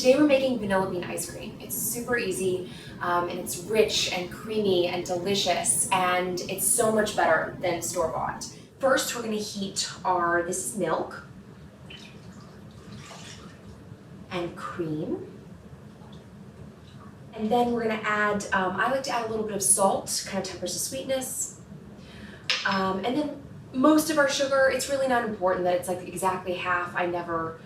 Today we're making vanilla bean ice cream. It's super easy and it's rich and creamy and delicious, and it's so much better than store-bought. First, we're going to heat this is milk and cream. And then we're going to add, I like to add a little bit of salt, kind of tempers the sweetness. And then most of our sugar, it's really not important that it's like exactly half. I never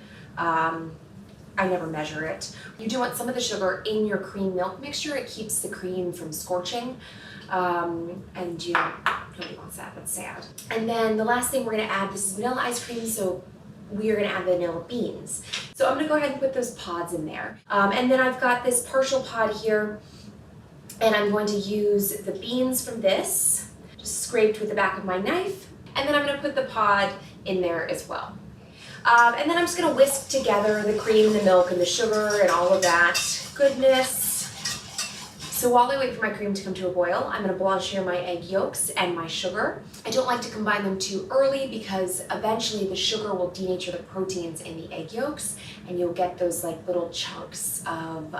measure it. You do want some of the sugar in your cream milk mixture. It keeps the cream from scorching. And you know, nobody wants that, that's sad. And then the last thing we're gonna add, this is vanilla ice cream, so we are gonna add vanilla beans. So I'm gonna go ahead and put those pods in there. And then I've got this partial pod here, and I'm going to use the beans from this, just scraped with the back of my knife. And then I'm gonna put the pod in there as well. And then I'm just gonna whisk together the cream, the milk, and the sugar, and all of that goodness. So while I wait for my cream to come to a boil, I'm gonna blanch here my egg yolks and my sugar. I don't like to combine them too early because eventually the sugar will denature the proteins in the egg yolks, and you'll get those like little chunks of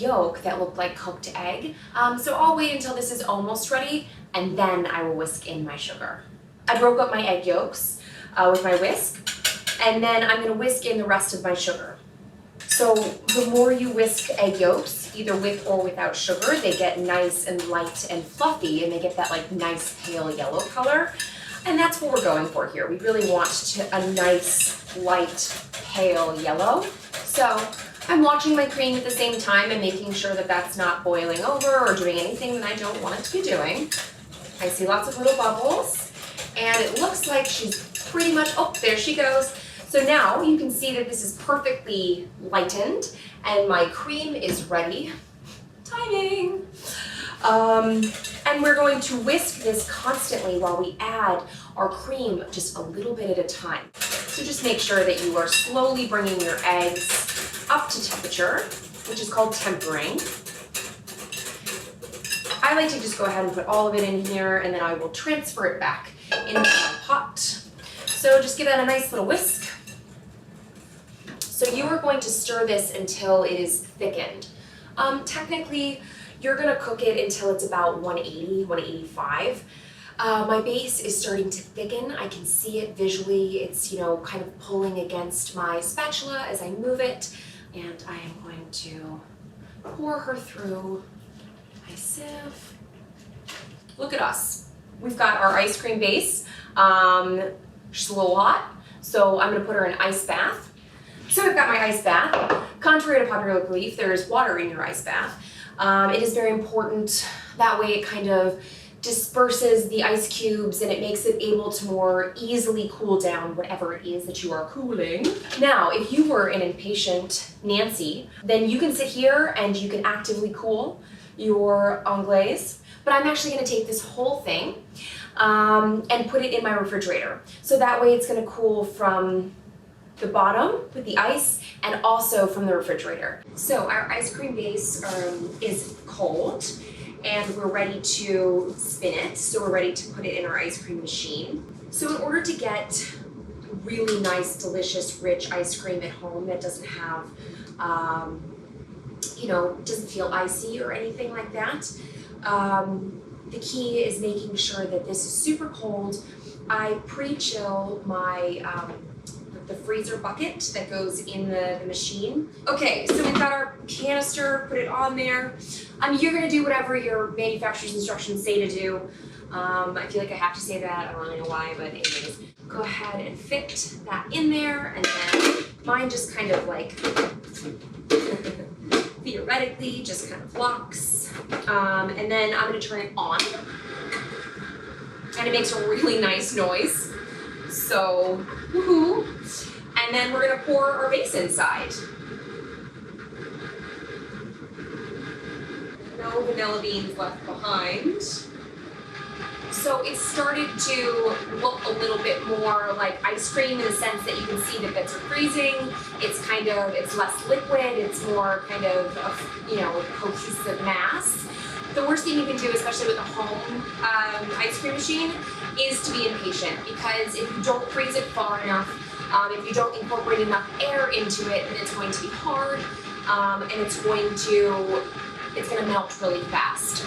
yolk that look like cooked egg. So I'll wait until this is almost ready, and then I will whisk in my sugar. I broke up my egg yolks with my whisk, and then I'm gonna whisk in the rest of my sugar. So the more you whisk egg yolks, either with or without sugar, they get nice and light and fluffy, and they get that like nice pale yellow color. And that's what we're going for here. We really want a nice, light, pale yellow. So I'm watching my cream at the same time and making sure that that's not boiling over or doing anything that I don't want it to be doing. I see lots of little bubbles, and it looks like she's pretty much, oh, there she goes. So now you can see that this is perfectly lightened and my cream is ready. Timing! And we're going to whisk this constantly while we add our cream just a little bit at a time. So just make sure that you are slowly bringing your eggs up to temperature, which is called tempering. I like to just go ahead and put all of it in here, and then I will transfer it back into the pot. So just give that a nice little whisk. So you are going to stir this until it is thickened. Technically, you're gonna cook it until it's about 180, 185. My base is starting to thicken. I can see it visually. It's, you know, kind of pulling against my spatula as I move it. And I am going to pour her through my sieve. Look at us. We've got our ice cream base. She's a little hot, so I'm gonna put her in an ice bath. So I've got my ice bath. Contrary to popular belief, there is water in your ice bath. It is very important. That way it kind of disperses the ice cubes and it makes it able to more easily cool down whatever it is that you are cooling. Now, if you were an impatient Nancy, then you can sit here and you can actively cool your anglaise. But I'm actually gonna take this whole thing and put it in my refrigerator. So that way it's gonna cool from the bottom with the ice and also from the refrigerator. So our ice cream base is cold and we're ready to spin it. So we're ready to put it in our ice cream machine. So in order to get really nice, delicious, rich ice cream at home that doesn't have, you know, doesn't feel icy or anything like that, the key is making sure that this is super cold. I pre-chill my the freezer bucket that goes in the machine. Okay, so we've got our canister, put it on there. You're gonna do whatever your manufacturer's instructions say to do. I feel like I have to say that, I don't really know why, but anyways. Go ahead and fit that in there, and then mine just kind of like, theoretically, just kind of locks. And then I'm gonna turn it on. And it makes a really nice noise. So, woohoo. And then we're gonna pour our base inside. No vanilla beans left behind. So it started to look a little bit more like ice cream in the sense that you can see the bits are freezing. It's less liquid. It's more kind of a, you know, cohesive mass. The worst thing you can do, especially with a home ice cream machine, is to be impatient, because if you don't freeze it far enough, If you don't incorporate enough air into it, then it's going to be hard, and it's gonna melt really fast.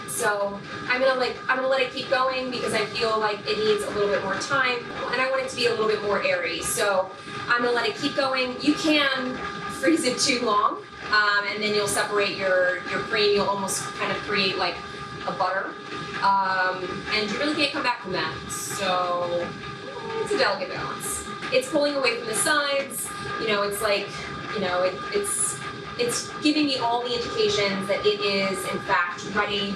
So I'm gonna let it keep going because I feel like it needs a little bit more time, and I want it to be a little bit more airy. So I'm gonna let it keep going. You can freeze it too long, and then you'll separate your cream. You'll almost kind of create like a butter, and you really can't come back from that. So it's a delicate balance. It's pulling away from the sides. You know, it's like, you know, it's giving me all the indications that it is in fact ready.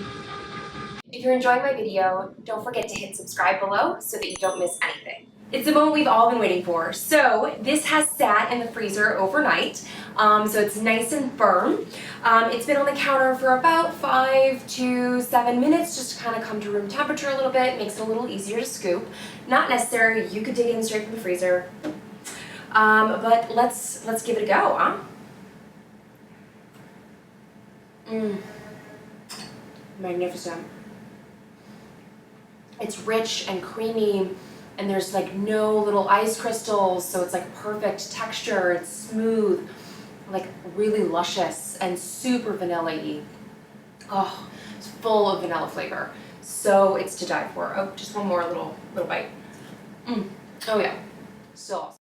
If you're enjoying my video, don't forget to hit subscribe below so that you don't miss anything. It's the moment we've all been waiting for. So this has sat in the freezer overnight, so it's nice and firm. It's been on the counter for about 5 to 7 minutes, just to kind of come to room temperature a little bit, makes it a little easier to scoop. Not necessary, you could dig in straight from the freezer. But let's give it a go, huh? Magnificent. It's rich and creamy, and there's like no little ice crystals, so it's like perfect texture. It's smooth, like really luscious and super vanilla-y. Oh, it's full of vanilla flavor. So it's to die for. Oh, just one more little bite. Oh yeah, still awesome.